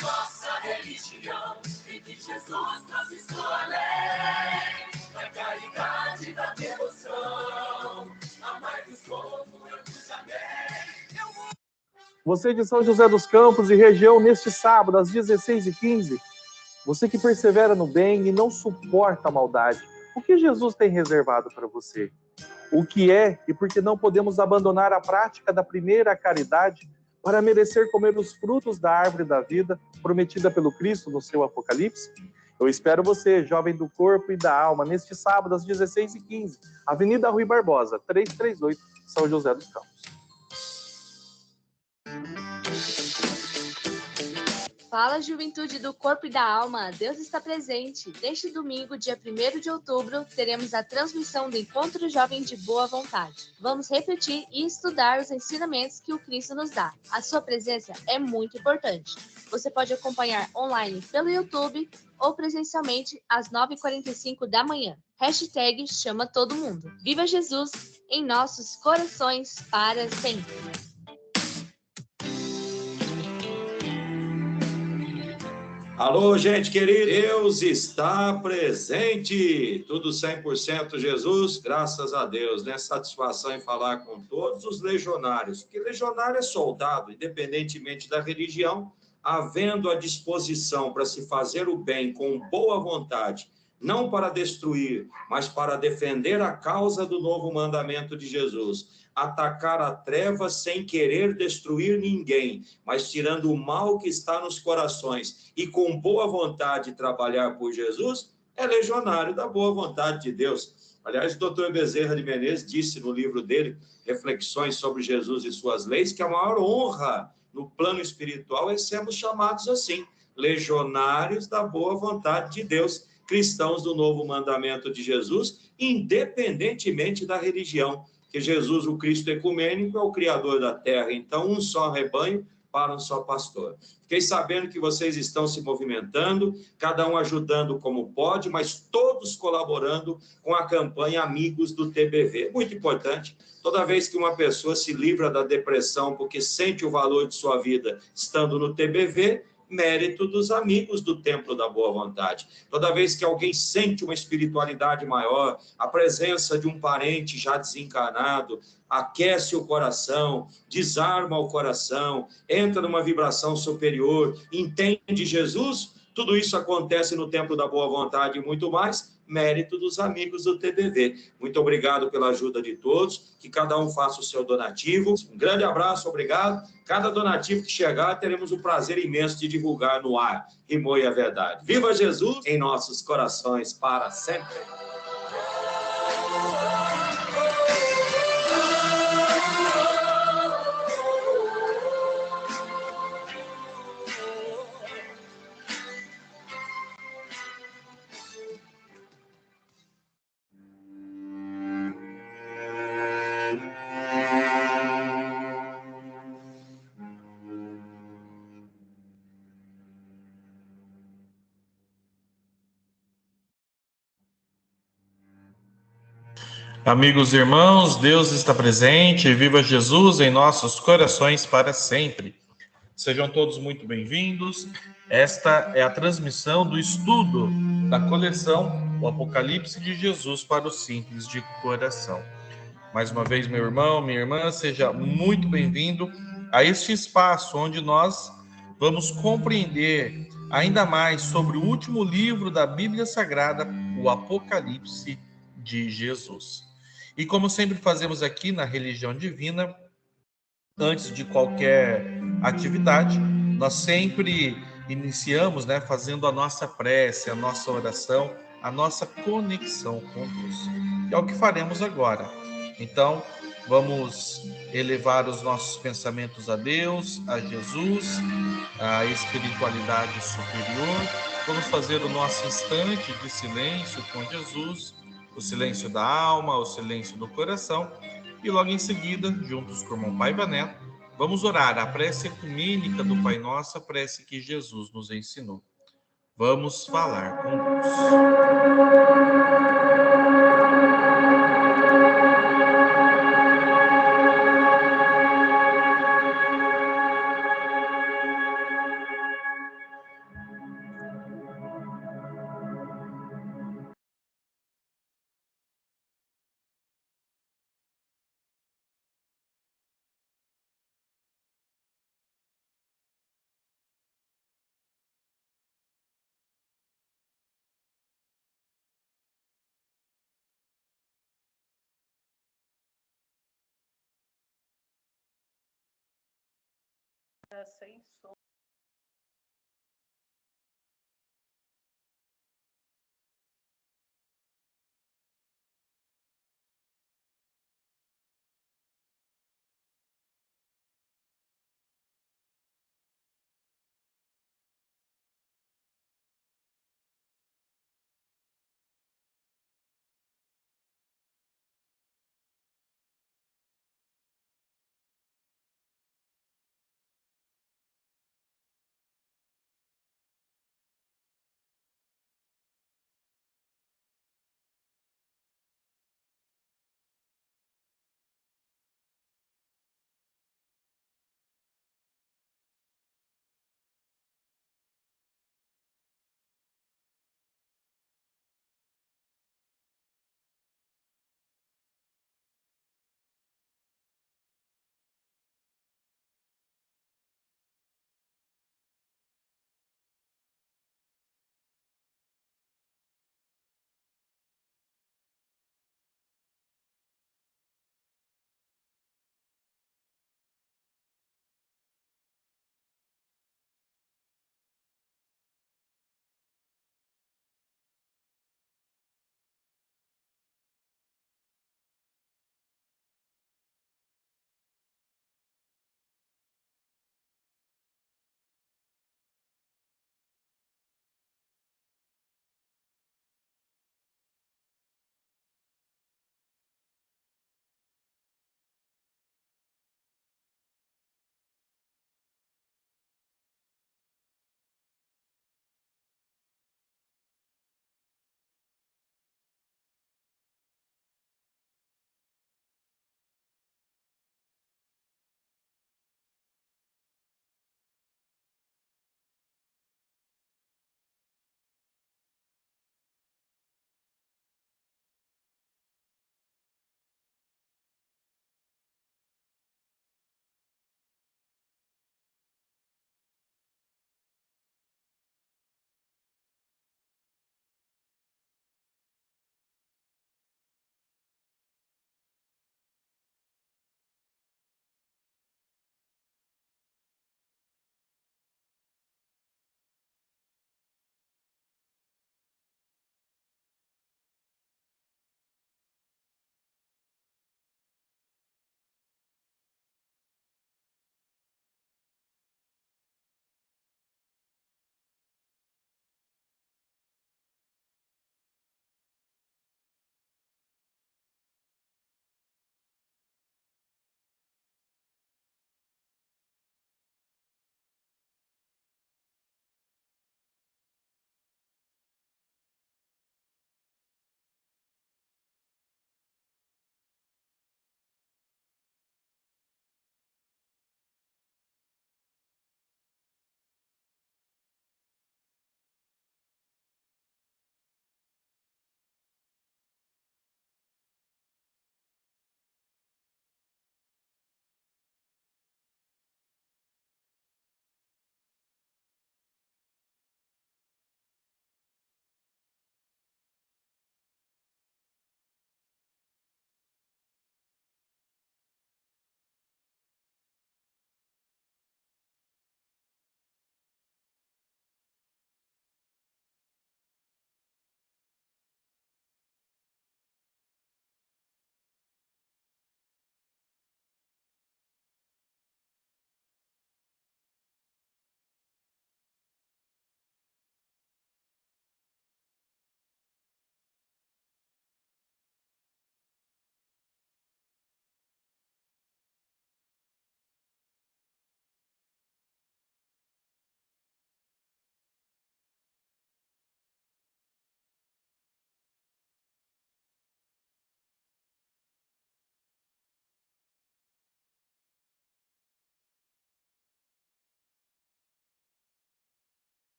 nossa religião, e que Jesus transmissou a lei, da caridade, da devoção, amai os como eu vos amei. Você de São José dos Campos e região, neste sábado, às 16h15, você que persevera no bem e não suporta a maldade, o que Jesus tem reservado para você? O que é e por que não podemos abandonar a prática da primeira caridade para merecer comer os frutos da árvore da vida prometida pelo Cristo no seu Apocalipse? Eu espero você, jovem do corpo e da alma, neste sábado às 16h15, Avenida Rui Barbosa, 338, São José dos Campos. Fala, juventude do corpo e da alma, Deus está presente. Neste domingo, dia 1º de outubro, teremos a transmissão do Encontro Jovem de Boa Vontade. Vamos refletir e estudar os ensinamentos que o Cristo nos dá. A sua presença é muito importante. Você pode acompanhar online pelo YouTube ou presencialmente às 9h45 da manhã. Hashtag chama todo mundo. Viva Jesus em nossos corações para sempre. Alô, gente querida, Deus está presente, tudo 100% Jesus, graças a Deus, né? Satisfação em falar com todos os legionários, porque legionário é soldado, independentemente da religião, havendo a disposição para se fazer o bem com boa vontade, não para destruir, mas para defender a causa do novo mandamento de Jesus, atacar a treva sem querer destruir ninguém, mas tirando o mal que está nos corações e com boa vontade trabalhar por Jesus, é legionário da boa vontade de Deus. Aliás, o Dr. Bezerra de Menezes disse no livro dele, Reflexões sobre Jesus e suas leis, que a maior honra no plano espiritual é sermos chamados assim, legionários da boa vontade de Deus, cristãos do novo mandamento de Jesus, independentemente da religião, que Jesus, o Cristo ecumênico, é o Criador da terra. Então, um só rebanho para um só pastor. Fiquei sabendo que vocês estão se movimentando, cada um ajudando como pode, mas todos colaborando com a campanha Amigos do TBV. Muito importante, toda vez que uma pessoa se livra da depressão porque sente o valor de sua vida estando no TBV, mérito dos amigos do Templo da Boa Vontade. Toda vez que alguém sente uma espiritualidade maior, a presença de um parente já desencarnado, aquece o coração, desarma o coração, entra numa vibração superior, entende Jesus, tudo isso acontece no Templo da Boa Vontade e muito mais, mérito dos amigos do TBV. Muito obrigado pela ajuda de todos, que cada um faça o seu donativo. Um grande abraço, obrigado. Cada donativo que chegar, teremos o prazer imenso de divulgar no ar. Rimou e a verdade. Viva Jesus em nossos corações para sempre. Amigos e irmãos, Deus está presente, viva Jesus em nossos corações para sempre. Sejam todos muito bem-vindos. Esta é a transmissão do estudo da coleção O Apocalipse de Jesus para os Simples de Coração. Mais uma vez, meu irmão, minha irmã, seja muito bem-vindo a este espaço onde nós vamos compreender ainda mais sobre o último livro da Bíblia Sagrada, o Apocalipse de Jesus. E como sempre fazemos aqui na Religião Divina, antes de qualquer atividade, nós sempre iniciamos, fazendo a nossa prece, a nossa oração, a nossa conexão com Deus. E é o que faremos agora. Então, vamos elevar os nossos pensamentos a Deus, a Jesus, à espiritualidade superior. Vamos fazer o nosso instante de silêncio com Jesus, o silêncio da alma, o silêncio do coração, e logo em seguida, juntos com o irmão Paiva Neto, vamos orar a prece ecumênica do Pai Nosso, a prece que Jesus nos ensinou. Vamos falar com Deus. sem som.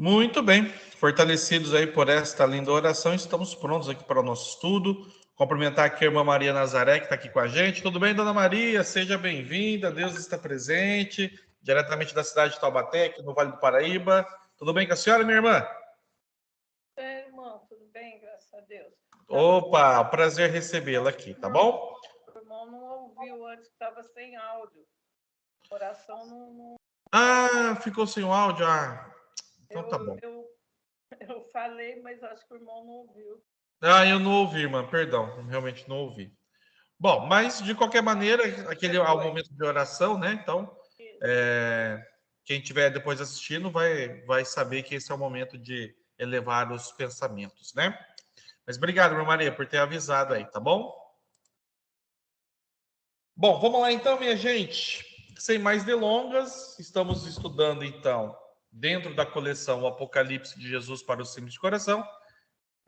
Muito bem, fortalecidos aí por esta linda oração, estamos prontos aqui para o nosso estudo, Cumprimentar aqui a irmã Maria Nazaré, que está aqui com a gente. Tudo bem, dona Maria? Seja bem-vinda. Deus está presente, diretamente da cidade de Taubaté, aqui no Vale do Paraíba. Tudo bem com a senhora, minha irmã? É, irmão, tudo bem, graças a Deus. Opa, prazer recebê-la aqui, tá bom? O irmão não ouviu antes que estava sem áudio. A oração não. Ah, ficou sem o áudio? Ah, então tá bom. Eu falei, mas acho que o irmão não ouviu. Ah, eu não ouvi, irmã, perdão, realmente não ouvi. Bom, mas de qualquer maneira, aquele é o momento de oração, né? Então, quem estiver depois assistindo vai saber que esse é o momento de elevar os pensamentos, né? Mas obrigado, irmã Maria, por ter avisado aí, tá bom? Bom, vamos lá então, minha gente. Sem mais delongas, estamos estudando então, dentro da coleção O Apocalipse de Jesus para o Simples de Coração.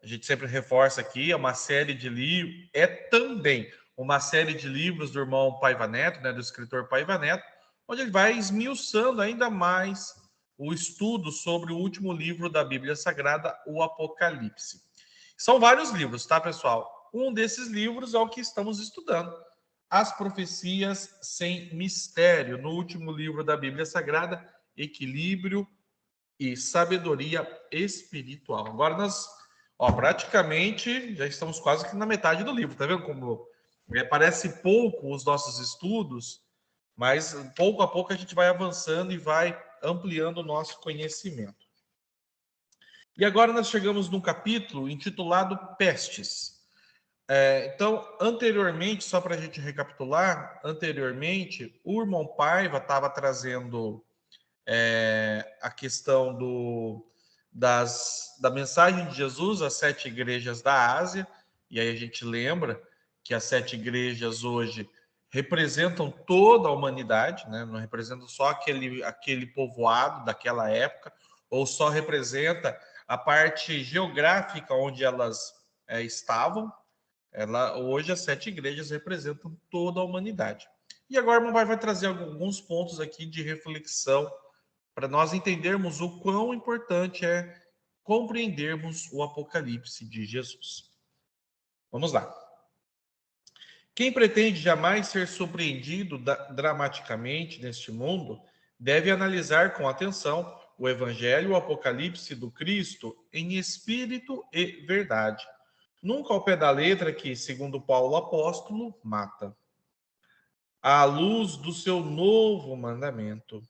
A gente sempre reforça aqui, é uma série de livros, é também uma série de livros do irmão Paiva Neto, né, do escritor Paiva Neto, onde ele vai esmiuçando ainda mais o estudo sobre o último livro da Bíblia Sagrada, o Apocalipse. São vários livros, tá, pessoal? Um desses livros é o que estamos estudando, As Profecias Sem Mistério, no último livro da Bíblia Sagrada, Equilíbrio e Sabedoria Espiritual. Agora nós, praticamente já estamos quase que na metade do livro, tá vendo como parece pouco os nossos estudos, mas pouco a pouco a gente vai avançando e vai ampliando o nosso conhecimento. E agora nós chegamos num capítulo intitulado Pestes. Então, anteriormente, só para a gente recapitular, anteriormente, o irmão Paiva estava trazendo a questão da mensagem de Jesus às 7 igrejas da Ásia, e aí a gente lembra que as 7 igrejas hoje representam toda a humanidade, né? Não representam só aquele povoado daquela época, ou só representa a parte geográfica onde elas estavam. Hoje as 7 igrejas representam toda a humanidade. E agora o irmão vai trazer alguns pontos aqui de reflexão para nós entendermos o quão importante é compreendermos o Apocalipse de Jesus. Vamos lá. Quem pretende jamais ser surpreendido dramaticamente neste mundo deve analisar com atenção o Evangelho e o Apocalipse do Cristo em espírito e verdade. Nunca ao pé da letra que, segundo Paulo apóstolo, mata. À luz do seu novo mandamento.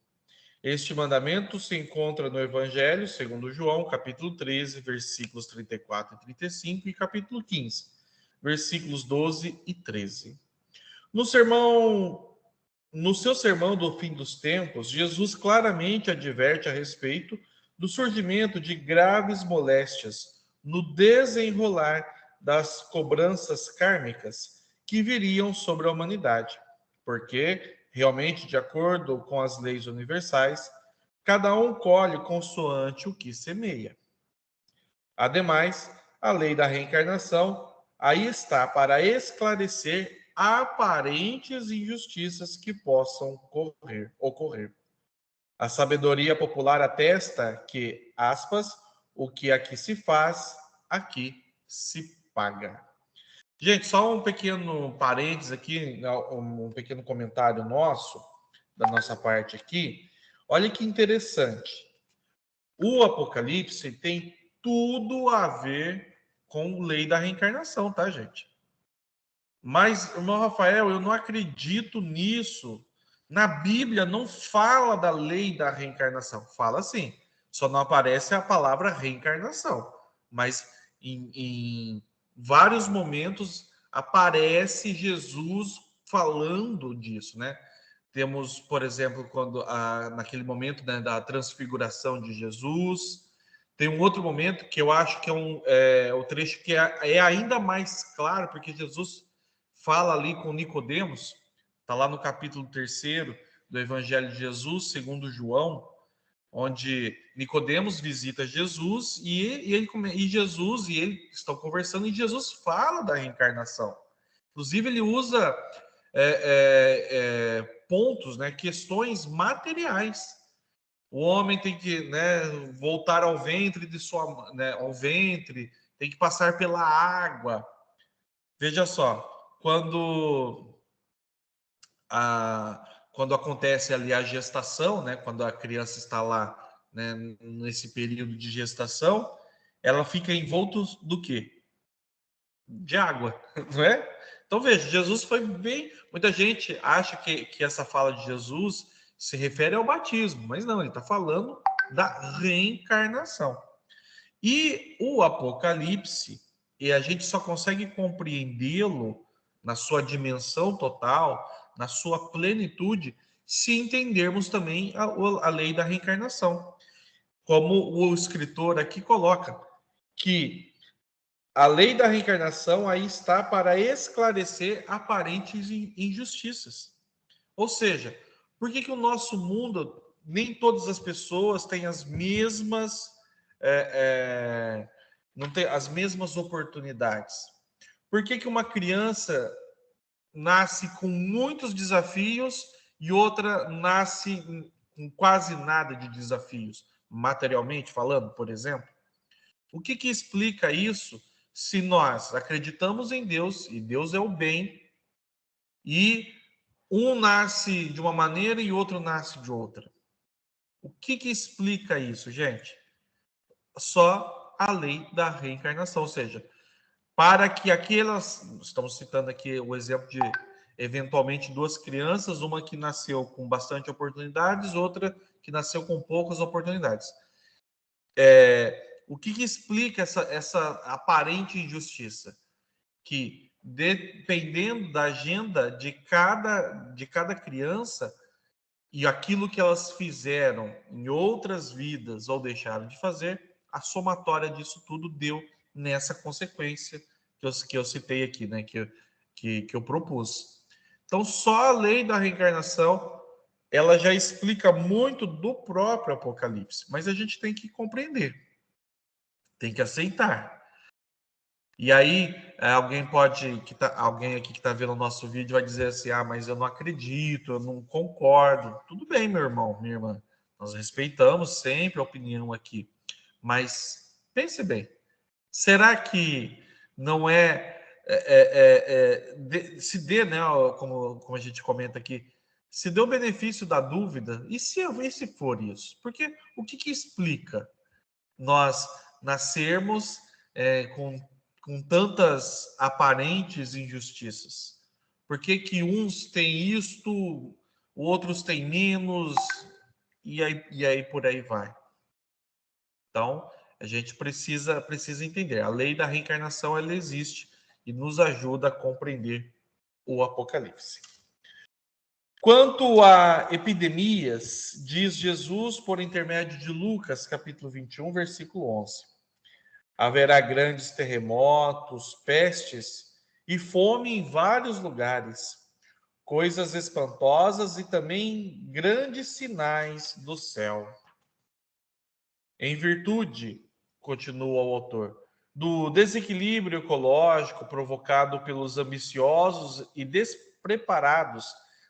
Este mandamento se encontra no Evangelho, segundo João, capítulo 13, versículos 34 e 35, e capítulo 15, versículos 12 e 13. No seu sermão do fim dos tempos, Jesus claramente adverte a respeito do surgimento de graves moléstias no desenrolar das cobranças kármicas que viriam sobre a humanidade, porque, realmente, de acordo com as leis universais, cada um colhe consoante o que semeia. Ademais, a lei da reencarnação aí está para esclarecer aparentes injustiças que possam ocorrer. A sabedoria popular atesta que, aspas, o que aqui se faz, aqui se paga. Gente, só um pequeno parênteses aqui, um pequeno comentário nosso, da nossa parte aqui. Olha que interessante. O Apocalipse tem tudo a ver com a lei da reencarnação, tá, gente? Mas, irmão Rafael, eu não acredito nisso. Na Bíblia não fala da lei da reencarnação. Fala sim, só não aparece a palavra reencarnação. Mas em vários momentos aparece Jesus falando disso, né? Temos, por exemplo, naquele momento, né, da transfiguração de Jesus. Tem um outro momento que eu acho que é o trecho que é ainda mais claro, porque Jesus fala ali com Nicodemos, está lá no capítulo 3 do Evangelho de Jesus, segundo João, onde Nicodemos visita Jesus e Jesus e ele estão conversando, e Jesus fala da reencarnação. Inclusive, ele usa pontos, né, questões materiais. O homem tem que, né, voltar ao ventre ao ventre, tem que passar pela água. Veja só, quando acontece ali a gestação, né, quando a criança está lá, né, nesse período de gestação, ela fica envolta do quê? De água, não é? Então veja, Jesus foi bem. Muita gente acha que essa fala de Jesus se refere ao batismo, mas não, ele está falando da reencarnação. E o Apocalipse, e a gente só consegue compreendê-lo na sua dimensão total, na sua plenitude, se entendermos também a lei da reencarnação. Como o escritor aqui coloca, que a lei da reencarnação aí está para esclarecer aparentes injustiças. Ou seja, por que o nosso mundo, nem todas as pessoas têm as mesmas, não tem as mesmas oportunidades? Por que uma criança nasce com muitos desafios e outra nasce com quase nada de desafios, materialmente falando, por exemplo? O que explica isso se nós acreditamos em Deus, e Deus é o bem, e um nasce de uma maneira e outro nasce de outra? O que explica isso, gente? Só a lei da reencarnação, ou seja, para que aquelas, estamos citando aqui o exemplo de eventualmente duas crianças, uma que nasceu com bastante oportunidades, outra que nasceu com poucas oportunidades. O que explica essa aparente injustiça? Que dependendo da agenda de cada criança e aquilo que elas fizeram em outras vidas ou deixaram de fazer, a somatória disso tudo deu nessa consequência que eu citei aqui, né? Que eu propus. Então, só a lei da reencarnação ela já explica muito do próprio Apocalipse, mas a gente tem que compreender, tem que aceitar. E aí, alguém aqui que está vendo o nosso vídeo vai dizer assim, mas eu não acredito, eu não concordo. Tudo bem, meu irmão, minha irmã. Nós respeitamos sempre a opinião aqui. Mas pense bem, será que não se dê, né, como a gente comenta aqui, se dê o benefício da dúvida, e se for isso? Porque o que explica nós nascermos com tantas aparentes injustiças? Por que uns têm isto, outros têm menos, e aí por aí vai? Então, a gente precisa entender. A lei da reencarnação, ela existe e nos ajuda a compreender o Apocalipse. Quanto a epidemias, diz Jesus por intermédio de Lucas, capítulo 21, versículo 11. Haverá grandes terremotos, pestes e fome em vários lugares, coisas espantosas e também grandes sinais do céu. Em virtude, continua o autor, do desequilíbrio ecológico provocado pelos ambiciosos e despreparados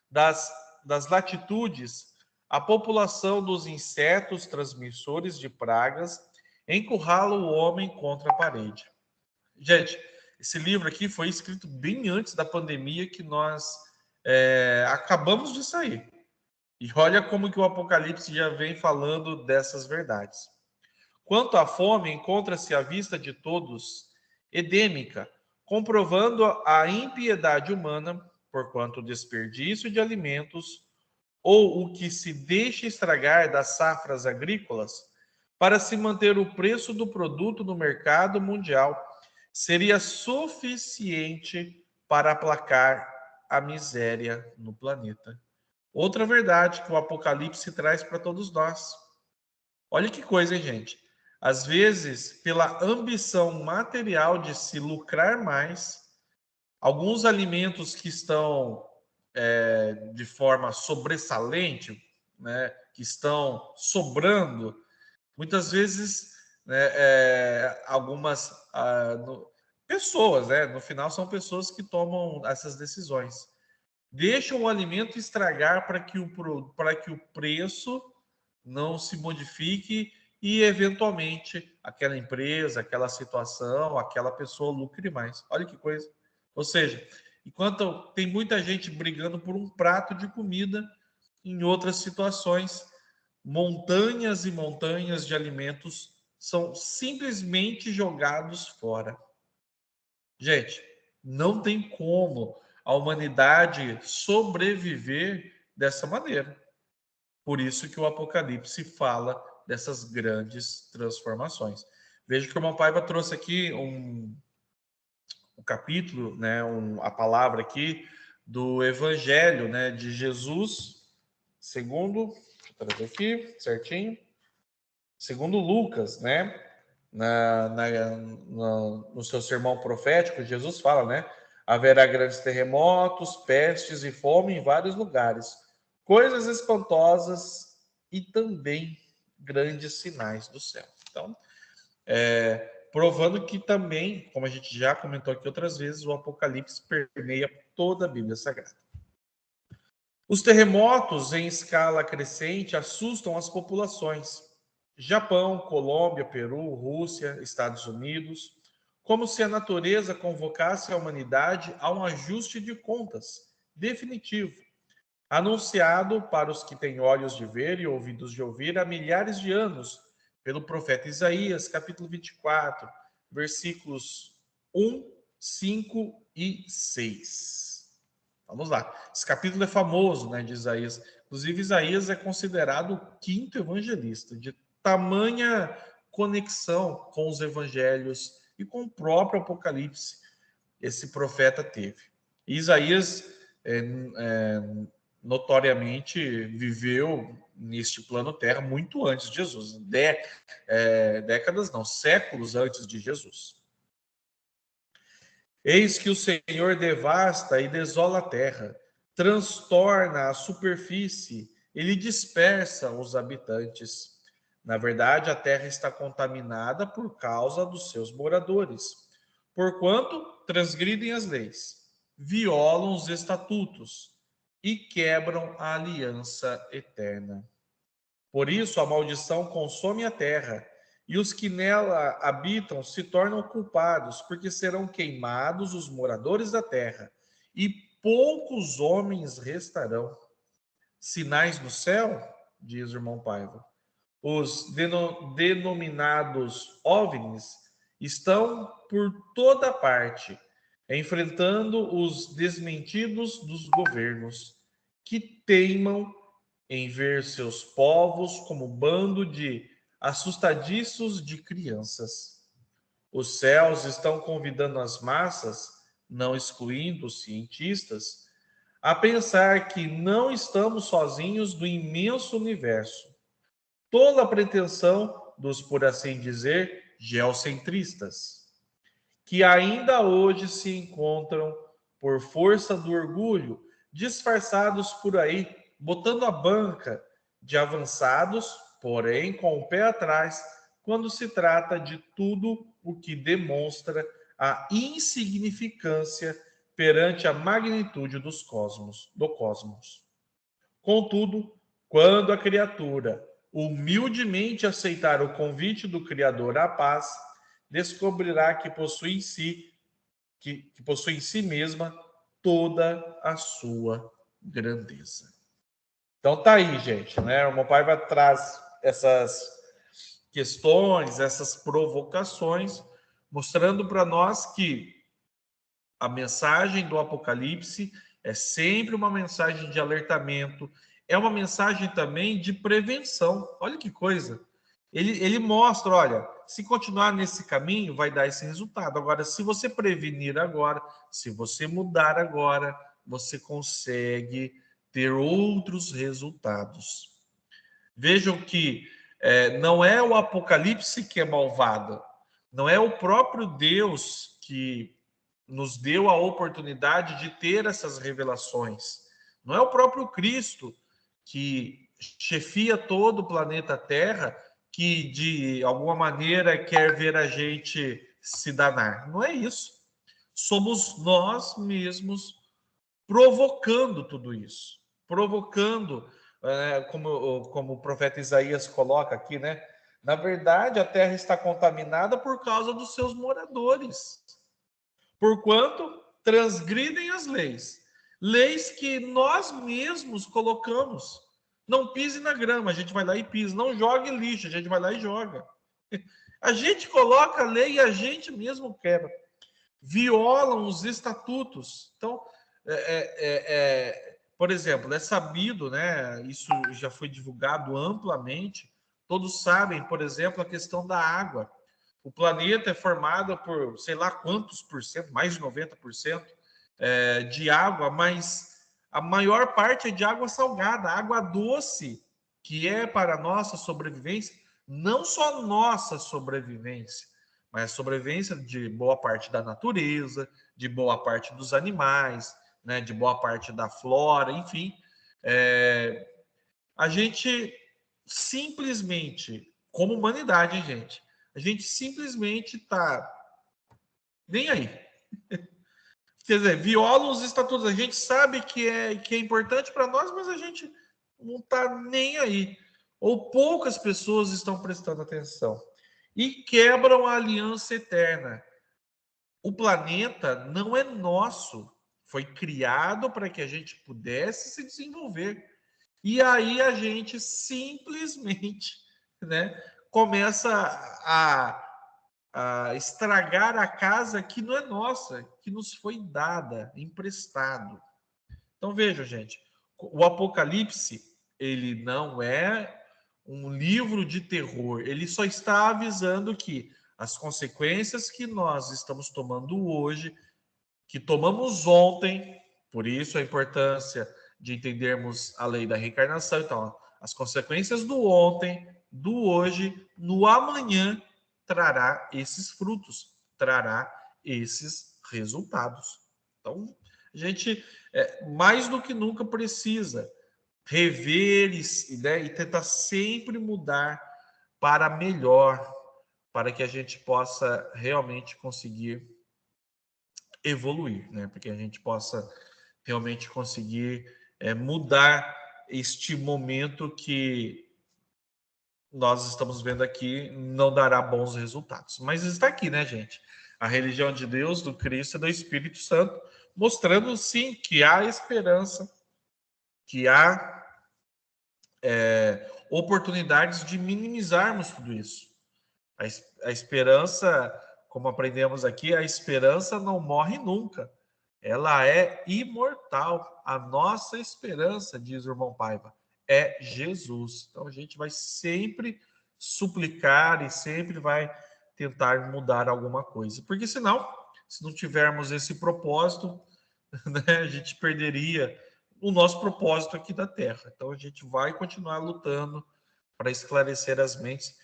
das latitudes, a população dos insetos transmissores de pragas encurrala o homem contra a parede. Gente, esse livro aqui foi escrito bem antes da pandemia que nós acabamos de sair. E olha como que o Apocalipse já vem falando dessas verdades. Quanto à fome, encontra-se à vista de todos edêmica, comprovando a impiedade humana, porquanto o desperdício de alimentos ou o que se deixa estragar das safras agrícolas para se manter o preço do produto no mercado mundial seria suficiente para aplacar a miséria no planeta. Outra verdade que o Apocalipse traz para todos nós. Olha que coisa, hein, gente? Às vezes, pela ambição material de se lucrar mais, alguns alimentos que estão de forma sobressalente, né, que estão sobrando, muitas vezes, né, algumas pessoas, né, no final são pessoas que tomam essas decisões, deixam o alimento estragar para que o preço não se modifique e, eventualmente, aquela empresa, aquela situação, aquela pessoa lucre mais. Olha que coisa. Ou seja, enquanto tem muita gente brigando por um prato de comida, em outras situações, montanhas e montanhas de alimentos são simplesmente jogados fora. Gente, não tem como a humanidade sobreviver dessa maneira. Por isso que o Apocalipse fala dessas grandes transformações. Veja que o irmão Paiva trouxe aqui um capítulo, né, a palavra aqui do Evangelho, né, de Jesus, segundo, deixa eu trazer aqui certinho, segundo Lucas, né, no seu sermão profético, Jesus fala, né, haverá grandes terremotos, pestes e fome em vários lugares, coisas espantosas e também grandes sinais do céu. Então, provando que também, como a gente já comentou aqui outras vezes, o Apocalipse permeia toda a Bíblia Sagrada. Os terremotos em escala crescente assustam as populações. Japão, Colômbia, Peru, Rússia, Estados Unidos, como se a natureza convocasse a humanidade a um ajuste de contas definitivo, anunciado para os que têm olhos de ver e ouvidos de ouvir há milhares de anos, pelo profeta Isaías, capítulo 24, versículos 1, 5 e 6. Vamos lá. Esse capítulo é famoso, né, de Isaías. Inclusive, Isaías é considerado o quinto evangelista, de tamanha conexão com os evangelhos e com o próprio Apocalipse esse profeta teve. Isaías notoriamente viveu neste plano terra muito antes de Jesus, décadas não, séculos antes de Jesus. Eis que o Senhor devasta e desola a terra, transtorna a superfície, ele dispersa os habitantes. Na verdade, a terra está contaminada por causa dos seus moradores, porquanto transgridem as leis, violam os estatutos e quebram a aliança eterna. Por isso, a maldição consome a terra, e os que nela habitam se tornam culpados, porque serão queimados os moradores da terra, e poucos homens restarão. Sinais no céu, diz o irmão Paiva. Os denominados OVNIs estão por toda parte, enfrentando os desmentidos dos governos, que teimam em ver seus povos como bando de assustadiços de crianças. Os céus estão convidando as massas, não excluindo os cientistas, a pensar que não estamos sozinhos no imenso universo. Toda a pretensão dos, por assim dizer, geocentristas, que ainda hoje se encontram, por força do orgulho, disfarçados por aí, botando a banca de avançados, porém com o pé atrás, quando se trata de tudo o que demonstra a insignificância perante a magnitude do cosmos. Contudo, quando a criatura humildemente aceitar o convite do Criador à paz, descobrirá que possui em si mesma toda a sua grandeza. Então tá aí, gente, né? O irmão Paiva traz essas questões, essas provocações, mostrando para nós que a mensagem do Apocalipse é sempre uma mensagem de alertamento, é uma mensagem também de prevenção. Olha que coisa. Ele mostra, olha, se continuar nesse caminho, vai dar esse resultado. Agora, se você prevenir agora, se você mudar agora, você consegue ter outros resultados. Vejam que não é o Apocalipse que é malvado, não é o próprio Deus que nos deu a oportunidade de ter essas revelações. Não é o próprio Cristo que chefia todo o planeta Terra que, de alguma maneira, quer ver a gente se danar. Não é isso. Somos nós mesmos provocando tudo isso. Provocando, como o profeta Isaías coloca aqui, né? Na verdade, a terra está contaminada por causa dos seus moradores. Porquanto transgridem as leis. Leis que nós mesmos colocamos. Não pise na grama, a gente vai lá e pisa. Não jogue lixo, a gente vai lá e joga. A gente coloca a lei e a gente mesmo quebra. Violam os estatutos. Então, por exemplo, é sabido, né? Isso já foi divulgado amplamente. Todos sabem, por exemplo, a questão da água. O planeta é formado por, sei lá quantos por cento, mais de 90% de água, mas a maior parte é de água salgada, água doce, que é para a nossa sobrevivência, não só nossa sobrevivência, mas a sobrevivência de boa parte da natureza, de boa parte dos animais, né, de boa parte da flora, enfim. A gente simplesmente, como humanidade, hein, gente, a gente simplesmente está nem aí. Quer dizer, viola os estatutos. A gente sabe que é importante para nós, mas a gente não está nem aí. Ou poucas pessoas estão prestando atenção. E quebram a aliança eterna. O planeta não é nosso. Foi criado para que a gente pudesse se desenvolver. E aí a gente simplesmente, né, começa a estragar a casa que não é nossa, que nos foi dada, emprestado. Então veja, gente, o Apocalipse, ele não é um livro de terror, ele só está avisando que as consequências que nós estamos tomando hoje, que tomamos ontem, por isso a importância de entendermos a lei da reencarnação. Então, as consequências do ontem, do hoje, no amanhã, trará esses frutos, trará esses resultados. Então, a gente, mais do que nunca, precisa rever né, e tentar sempre mudar para melhor, para que a gente possa realmente conseguir evoluir, né? Para que a gente possa realmente conseguir mudar este momento que nós estamos vendo aqui não dará bons resultados. Mas está aqui, né, gente? A religião de Deus, do Cristo e do Espírito Santo, mostrando sim que há esperança, que há oportunidades de minimizarmos tudo isso. A esperança, como aprendemos aqui, a esperança não morre nunca. Ela é imortal. A nossa esperança, diz o irmão Paiva, é Jesus. Então a gente vai sempre suplicar e sempre vai tentar mudar alguma coisa. Porque senão, se não tivermos esse propósito, né, a gente perderia o nosso propósito aqui da Terra. Então a gente vai continuar lutando para esclarecer as mentes.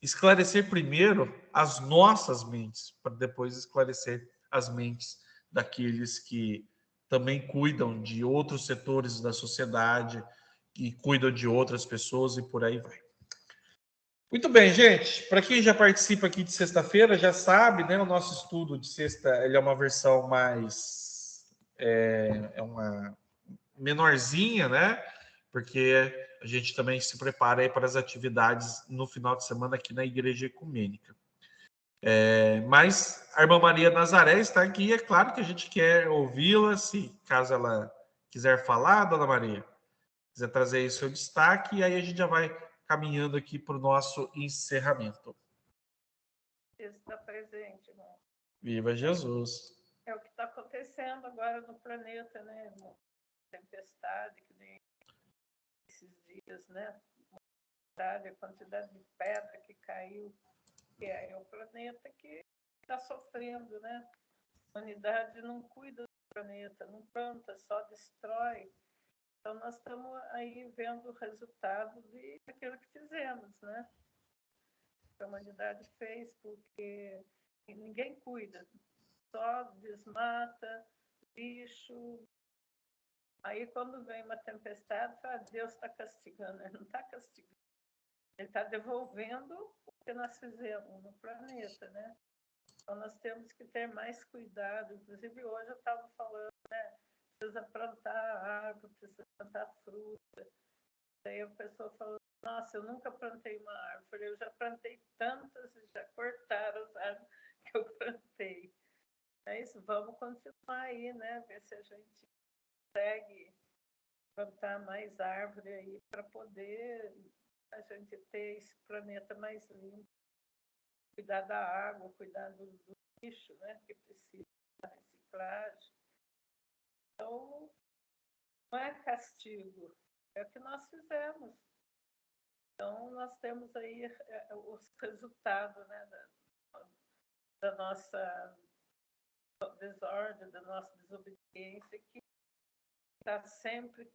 Esclarecer primeiro as nossas mentes, para depois esclarecer as mentes daqueles que também cuidam de outros setores da sociedade, que cuidam de outras pessoas e por aí vai. Muito bem, gente. Para quem já participa aqui de sexta-feira, já sabe, né? O nosso estudo de sexta, ele é uma versão mais uma menorzinha, né? Porque a gente também se prepara aí para as atividades no final de semana aqui na Igreja Ecumênica. Mas a irmã Maria Nazaré está aqui e é claro que a gente quer ouvi-la, se caso ela quiser falar, dona Maria, quiser trazer aí o seu destaque, e aí a gente já vai caminhando aqui para o nosso encerramento. Está presente, irmão. Viva Jesus! É o que está acontecendo agora no planeta, né? Uma tempestade, que nem esses dias, né? A quantidade de pedra que caiu, que é o planeta que está sofrendo, né? A humanidade não cuida do planeta, não planta, só destrói. Então, nós estamos aí vendo o resultado daquilo que fizemos, né? Que a humanidade fez, porque ninguém cuida, só desmata, lixo. Aí, quando vem uma tempestade, fala, Deus está castigando. Ele não está castigando. Ele está devolvendo o que nós fizemos no planeta, né? Então, nós temos que ter mais cuidado. Inclusive, hoje eu estava falando, né? Precisa plantar árvore, precisa plantar fruta. Daí a pessoa falou, nossa, eu nunca plantei uma árvore. Eu já plantei tantas e já cortaram as árvores que eu plantei. Mas vamos continuar aí, né? Ver se a gente consegue plantar mais árvore aí para poder a gente ter esse planeta mais limpo. Cuidar da água, cuidar do lixo, né? Que precisa da reciclagem. Então, não é castigo, é o que nós fizemos. Então, nós temos aí os resultados, né, da nossa desordem, da nossa desobediência, que está sempre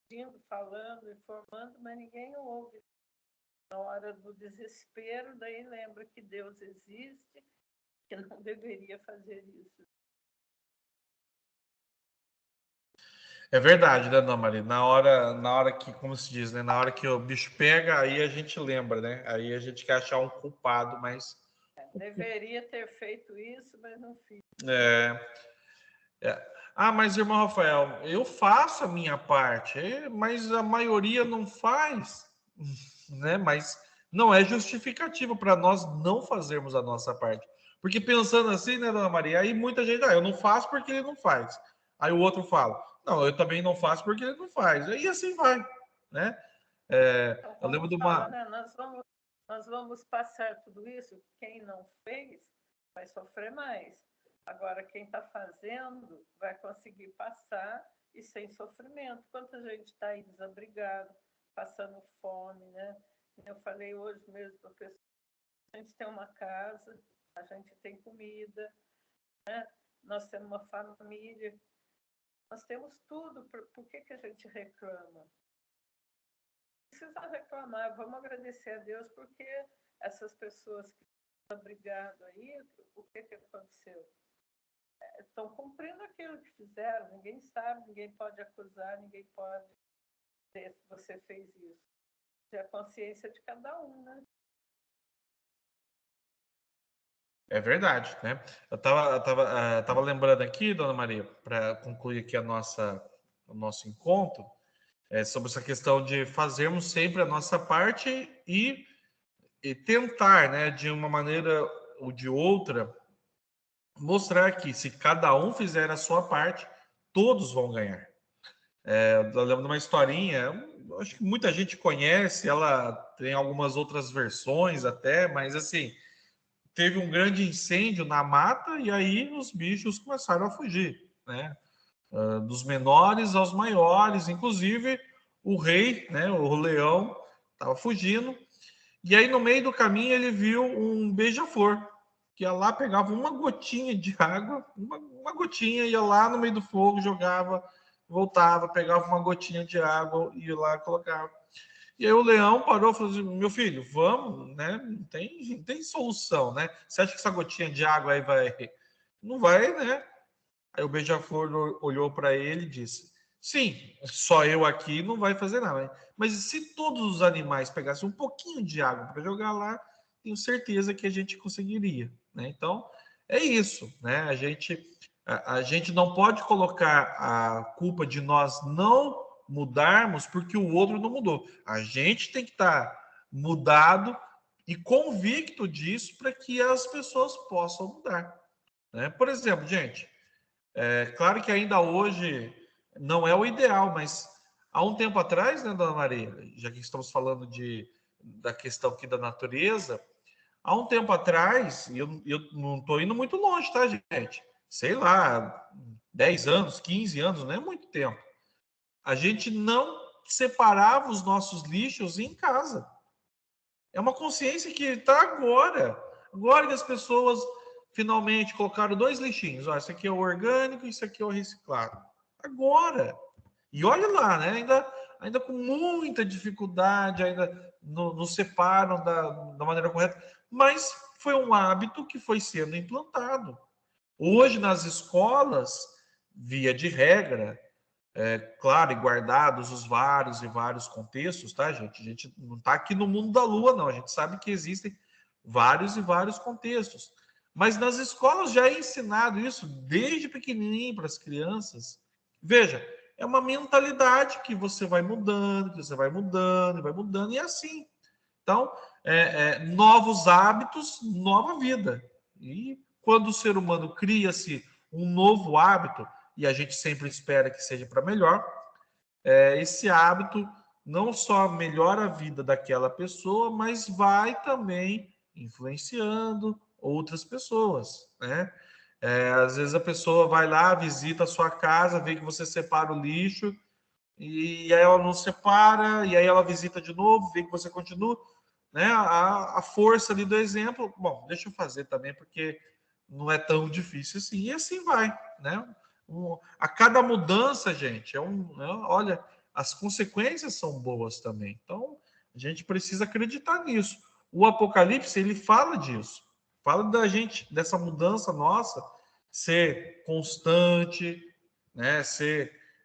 pedindo, falando, informando, mas ninguém ouve. Na hora do desespero, daí lembra que Deus existe, que não deveria fazer isso. É verdade, né, Dona Maria? Na hora que, como se diz, né? Na hora que o bicho pega, aí a gente lembra, né? Aí a gente quer achar um culpado, mas... Deveria ter feito isso, mas não fiz. Ah, mas, irmão Rafael, eu faço a minha parte, mas a maioria não faz, né? Mas não é justificativo para nós não fazermos a nossa parte. Porque pensando assim, né, Dona Maria, aí muita gente, eu não faço porque ele não faz. Aí o outro fala, não, eu também não faço porque ele não faz. Aí assim vai, né? Então, Eu lembro de fala, uma... né? Nós vamos passar tudo isso. Quem não fez vai sofrer mais. Agora, quem está fazendo vai conseguir passar e sem sofrimento. Quanta gente está aí desabrigado, passando fome, né? Eu falei hoje mesmo para a pessoa, a gente tem uma casa, a gente tem comida, né? Nós temos uma família, nós temos tudo. Por que a gente reclama? Precisa reclamar, vamos agradecer a Deus, porque essas pessoas que estão brigando aí, o que aconteceu? Estão cumprindo aquilo que fizeram, ninguém sabe, ninguém pode acusar, ninguém pode dizer que você fez isso. É a consciência de cada um, né? É verdade, né? Eu tava lembrando aqui, Dona Maria, para concluir aqui o nosso encontro, sobre essa questão de fazermos sempre a nossa parte e tentar, né, de uma maneira ou de outra, mostrar que se cada um fizer a sua parte, todos vão ganhar. Eu lembro de uma historinha, acho que muita gente conhece, ela tem algumas outras versões até, mas assim, teve um grande incêndio na mata e aí os bichos começaram a fugir, né? Dos menores aos maiores, inclusive o rei, né, o leão, estava fugindo. E aí, no meio do caminho, ele viu um beija-flor, que ia lá, pegava uma gotinha de água, uma gotinha, ia lá no meio do fogo, jogava, voltava, pegava uma gotinha de água, ia lá, colocava. E aí o leão parou e falou assim, meu filho, vamos, né? Não tem solução, né? Você acha que essa gotinha de água aí vai... Não vai, né? Aí o beija-flor olhou para ele e disse, sim, só eu aqui não vai fazer nada. Mas se todos os animais pegassem um pouquinho de água para jogar lá, tenho certeza que a gente conseguiria, né? Então, é isso, né? A gente não pode colocar a culpa de nós não mudarmos porque o outro não mudou. A gente tem que estar mudado e convicto disso para que as pessoas possam mudar, né? Por exemplo, gente, claro que ainda hoje não é o ideal, mas há um tempo atrás, né, Dona Maria, já que estamos falando da questão aqui da natureza, há um tempo atrás, e eu não estou indo muito longe, tá, gente? Sei lá, 10 anos, 15 anos, não é muito tempo. A gente não separava os nossos lixos em casa. É uma consciência que está agora. Agora que as pessoas finalmente colocaram 2 lixinhos. Ó, esse aqui é o orgânico, isso aqui é o reciclado. Agora. E olha lá, né? Ainda com muita dificuldade, ainda não separam da maneira correta. Mas foi um hábito que foi sendo implantado. Hoje, nas escolas, via de regra, claro, e guardados os vários e vários contextos, tá, gente? A gente não está aqui no mundo da lua, não. A gente sabe que existem vários e vários contextos. Mas nas escolas já é ensinado isso desde pequenininho para as crianças. Veja, é uma mentalidade que você vai mudando, que você vai mudando, vai mudando, e é assim. Então, novos hábitos, nova vida. E quando o ser humano cria-se um novo hábito, e a gente sempre espera que seja para melhor, esse hábito não só melhora a vida daquela pessoa, mas vai também influenciando outras pessoas, né? Às vezes a pessoa vai lá, visita a sua casa, vê que você separa o lixo, e aí ela não separa, e aí ela visita de novo, vê que você continua, né? A força ali do exemplo, bom, deixa eu fazer também, porque não é tão difícil assim, e assim vai, né? A cada mudança, gente, olha, as consequências são boas também. Então, a gente precisa acreditar nisso. O Apocalipse, ele fala disso. Fala da gente, dessa mudança nossa, ser constante, né?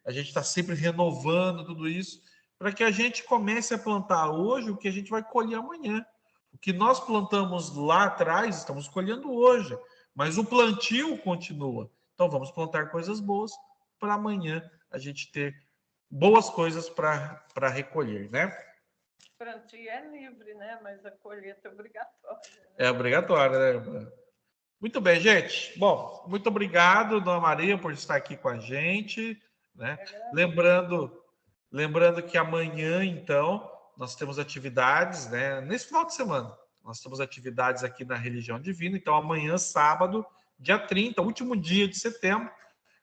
A gente está sempre renovando tudo isso, para que a gente comece a plantar hoje o que a gente vai colher amanhã. O que nós plantamos lá atrás, estamos colhendo hoje, mas o plantio continua. Então, vamos plantar coisas boas para amanhã a gente ter boas coisas para recolher, né? O plantio é livre, né? Mas a colheita é obrigatória. Né? É obrigatório, né? Muito bem, gente. Bom, muito obrigado, Dona Maria, por estar aqui com a gente, né? Lembrando que amanhã, então, nós temos atividades, né? Nesse final de semana, nós temos atividades aqui na Religião Divina. Então, amanhã, sábado, dia 30, último dia de setembro,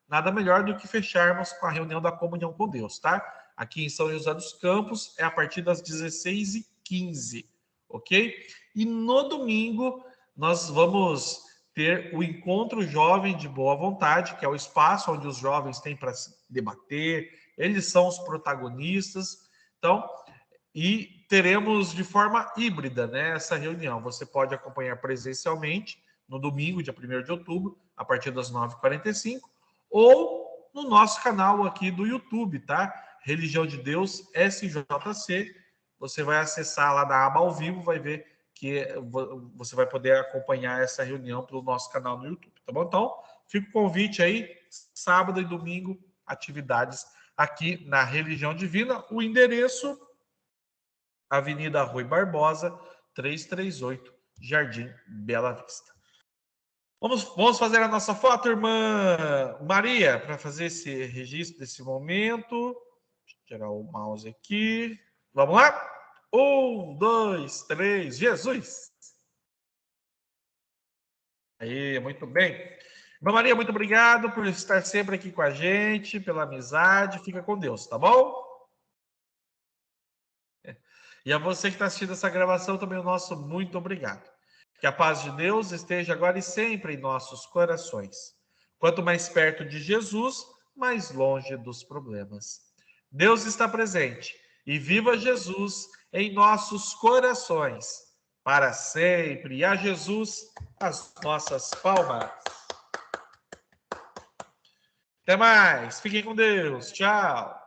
nada melhor do que fecharmos com a reunião da comunhão com Deus, tá? Aqui em São José dos Campos, é a partir das 16h15, ok? E no domingo, nós vamos ter o Encontro Jovem de Boa Vontade, que é o espaço onde os jovens têm para debater, eles são os protagonistas. Então, e teremos de forma híbrida, né, essa reunião. Você pode acompanhar presencialmente no domingo, dia 1º de outubro, a partir das 9h45, ou no nosso canal aqui do YouTube, tá? Religião de Deus SJC. Você vai acessar lá na aba ao vivo, vai ver que você vai poder acompanhar essa reunião pelo nosso canal no YouTube, tá bom? Então, fica o convite aí, sábado e domingo, atividades aqui na Religião Divina. O endereço, Avenida Rui Barbosa, 338, Jardim Bela Vista. Vamos fazer a nossa foto, irmã Maria, para fazer esse registro desse momento. Deixa eu tirar o mouse aqui. Vamos lá? 1, 2, 3, Jesus! Aí, muito bem. Irmã Maria, muito obrigado por estar sempre aqui com a gente, pela amizade. Fica com Deus, tá bom? E a você que está assistindo essa gravação, também o nosso muito obrigado. Que a paz de Deus esteja agora e sempre em nossos corações. Quanto mais perto de Jesus, mais longe dos problemas. Deus está presente e viva Jesus em nossos corações, para sempre. E a Jesus, as nossas palmas. Até mais. Fiquem com Deus. Tchau.